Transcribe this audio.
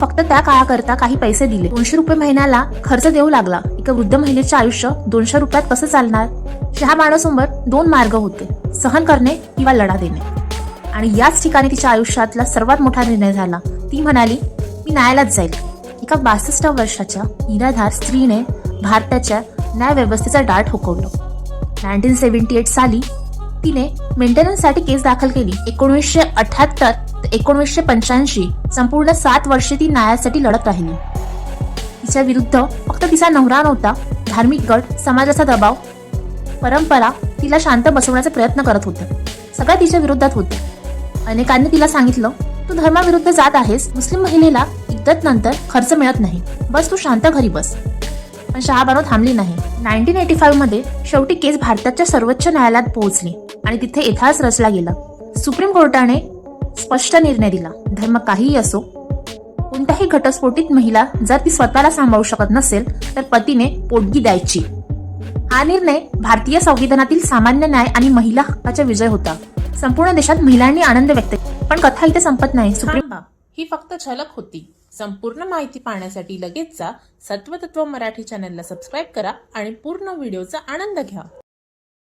फक्त त्या काळाकरता काही पैसे दिले. 200 रुपये महिन्याला खर्च देऊ लागला. एका वृद्ध महिलेचे आयुष्य 200 रुपयात कसं चालणार? शहाबानोसमोर 2 मार्ग होते, सहन करणे किंवा लढा देणे. आणि याच ठिकाणी तिच्या आयुष्यातला सर्वात मोठा निर्णय झाला. ती म्हणाली, मी न्यायालयात जाईल. एका 62 वर्षाच्या निराधार स्त्रीने भारताच्या न्यायव्यवस्थेचा डाळ ठोकवलं. 1978 साली तिने मेंटेनन्ससाठी केस दाखल केली. 1978 ते 1985 संपूर्ण 7 वर्षे ती न्यायासाठी लढत राहिली. तिच्या विरुद्ध फक्त तिचा नवरा नव्हता, धार्मिक गट, समाजाचा दबाव, परंपरा तिला शांत बसवण्याचा प्रयत्न करत होते. सगळ्या तिच्या विरोधात होते. अनेकांनी तिला सांगितलं, तू धर्माविरुद्ध जात आहेस. मुस्लिम महिलेला इद्दत नंतर खर्च मिळत नाही, बस तू शांत घरी बस. पण शहाबानो थांबली नाही. 1985 मध्ये शेवटी केस भारताच्या सर्वोच्च न्यायालयात पोहोचली आणि तिथे इतिहास रचला गेला. सुप्रीम कोर्टाने स्पष्ट निर्णय दिला, धर्म काहीही असो, कोणत्याही घटस्फोटीत महिला जर ती स्वतःला सांभाळू शकत नसेल तर पतीने पोटगी द्यायची. हा निर्णय भारतीय संविधानातील सामान्य न्याय आणि महिला हक्काचा विजय होता. संपूर्ण देशात महिलांनी आनंद व्यक्त केला. पण कथा इथे संपत नाही. ही फक्त झलक होती. संपूर्ण माहिती पाहण्यासाठी लगेच जा सत्वतत्व मराठी चॅनलला सबस्क्राईब करा आणि पूर्ण व्हिडिओचा आनंद घ्या.